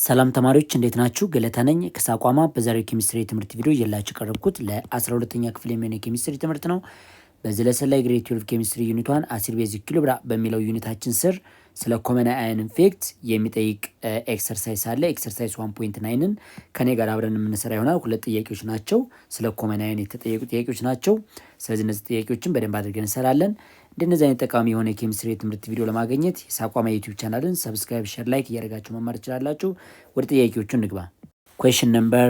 ሰላም ተማሪዎች እንዴት ናችሁ? ገለታ ነኝ ከሳቋማ። በዛሬው ኬሚስትሪ ትምህርት ቪዲዮ እየላችሁ ቀረብኩት ለ12ኛ ክፍል የሚሆን ኬሚስትሪ ትምህርት ነው። በዚህ ለሰን ላይ ግሬድ 12 ኬሚስትሪ ዩኒት 1 አሲድ ቤዝ ኢኩሊብራ በሚለው ዩኒታችን ስር ስለ ኮመን አየን ኢፌክት የሚጠይቅ ኤክሰርሳይዝ አለ። ኤክሰርሳይዝ 1.9ን ከኔ ጋር አብረን የምንሰራ ይሆናል። ሁለት ጥያቄዎች ናቸው። ስለ ኮመን አየን የተጠየቁ ጥያቄዎች ናቸው። ስለዚህ እነዚህ ጥያቄዎችን በደንብ አድርገን እንሰራለን። እንደነዚህ አይነት ጠቃሚ የሆነ የኬሚስትሪ ትምህርት ቪዲዮ ለማግኘት የሳቋማ ዩቲዩብ ቻናልን ሰብስክራይብ፣ ሼር፣ ላይክ እያደረጋችሁ መማር ትችላላችሁ። ወደ ጥያቄዎቹ እንግባ። Question number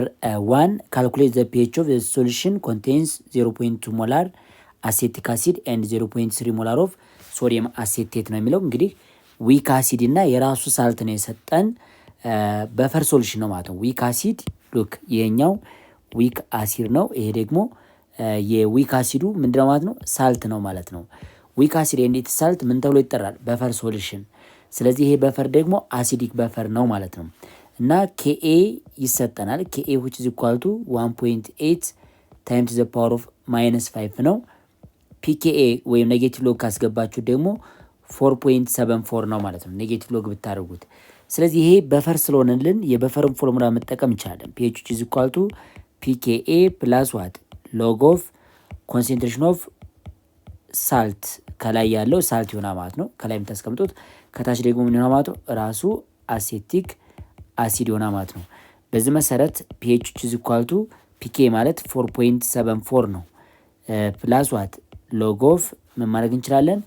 1 calculate the pH of the solution contains 0.2 molar acetic acid and 0.3 molar of sodium acetate ነው የሚለው። እንግዲህ ዊክ አሲድ እና የራሱ ሳልት ነው የሰጠን በፈር ሶሉሽን ነው ማለት ነው። ዊክ አሲድ ሉክ ይሄኛው ዊክ አሲድ ነው። ይሄ ደግሞ የዊክ አሲዱ ምንድነው ማለት ነው? ሳልት ነው ማለት ነው። ዊክ አሲድ እንዴት ሳልት ምን ተብሎ ይጠራል? በፈር ሶሉሽን። ስለዚህ ይሄ በፈር ደግሞ አሲዲክ በፈር ነው ማለት ነው። እና KA ይሰጠናል። KA which is equal to 1.8 times the power of -5 ነው። PKA ወይም ኔጌቲቭ ሎግ ካስገባችሁ ደግሞ 4.74 ነው ማለት ነው። ኔጌቲቭ ሎግ ብታደርጉት። ስለዚህ ይሄ በፈር ስለሆነልን የበፈርን ፎርሙላ መጠቀም እንችላለን። pH which is equal to PKA plus what log of concentration of salt ከላይ ያለው ሳልት ይሆናል ማለት ነው። ከላይ የምታስቀምጡት ከታች ደግሞ ምን ይሆናል ማለት ነው? ራሱ አሴቲክ አሲድ ይሆናል ማለት ነው። በዚህ መሰረት pH which is equal to PK ማለት 4.74 ነው። ፕላስ ዋት ሎግ ኦፍ ምን ማድረግ እንችላለን?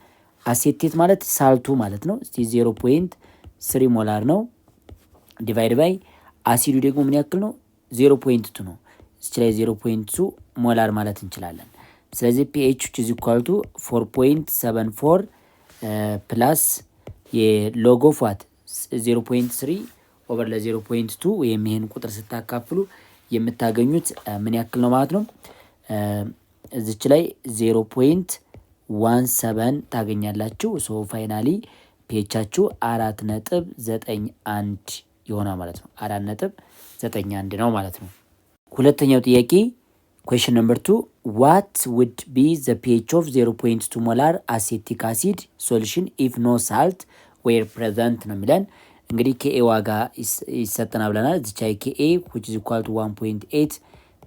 አሴቴት ማለት ሳልቱ ማለት ነው። እስቲ 0.3 ሞላር ነው። ዲቫይድ ባይ አሲዱ ደግሞ ምን ያክል ነው? 0.2 ነው። እዚህ ላይ 0.2 ሞላር ማለት እንችላለን። ስለዚህ pH which is equal to 4.74 ፕላስ የሎግ ኦፍ ዋት 0.3 ኦቨር ለ0.2 ወይም ይሄን ቁጥር ስታካፍሉ የምታገኙት ምን ያክል ነው ማለት ነው? እዚች ላይ 0.17 ታገኛላችሁ። ሶ ፋይናሊ pHአችሁ 4.91 ይሆናል ማለት ነው። 4.91 ነው ማለት ነው። ሁለተኛው ጥያቄ question number 2 what would be the pH of 0.2 molar acetic acid solution if no salt were present ነው የሚለን። እንግዲህ KA ዋጋ ይሰጠና ብለናል። እዚች ላይ KA which is equal to 1.8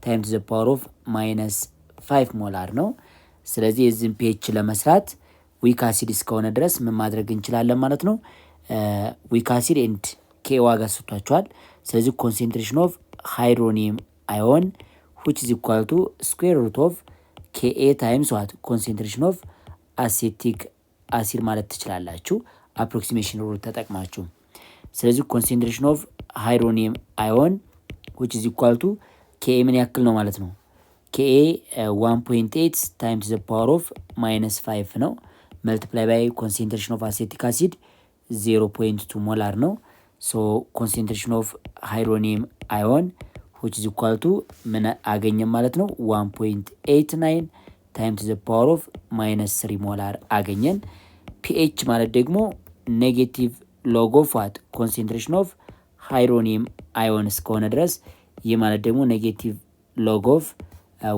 times the power of -5 ሞላር ነው። ስለዚህ የዚህን pH ለመስራት ዊክ አሲድ እስከሆነ ድረስ ምን ማድረግ እንችላለን ማለት ነው? ዊክ አሲድ ኤንድ KA ዋጋ ሰጥቷቸዋል። ስለዚህ concentration of hydronium ion which is equal to square root of KA times what concentration of acetic acid ማለት ትችላላችሁ approximation rule ተጠቅማችሁ። ስለዚህ concentration of hydronium ion which is equal to KA ምን ያክል ነው ማለት ነው? KA 1.8 times the power of -5 ነው multiply by concentration of acetic acid 0.2 ሞላር ነው። so concentration of hydronium ion which is equal to ምን አገኘን ማለት ነው? 1.89 times the power of -3 ሞላር አገኘን። pH ማለት ደግሞ ኔጌቲቭ ሎግ ኦፍ ዋት ኮንሰንትሬሽን ኦፍ ሃይድሮኒየም አዮን እስከሆነ ድረስ ይህ ማለት ደግሞ ኔጌቲቭ ሎግ ኦፍ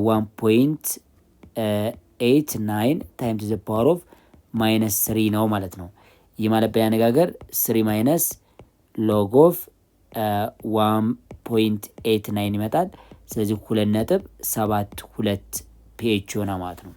1.89 times the power of -3 ነው ማለት ነው። ይህ ማለት በያነጋገር 3 ማይነስ ሎግ ኦፍ 1.89 ይመጣል። ስለዚህ 2.72 pH ይሆናል ማለት ነው።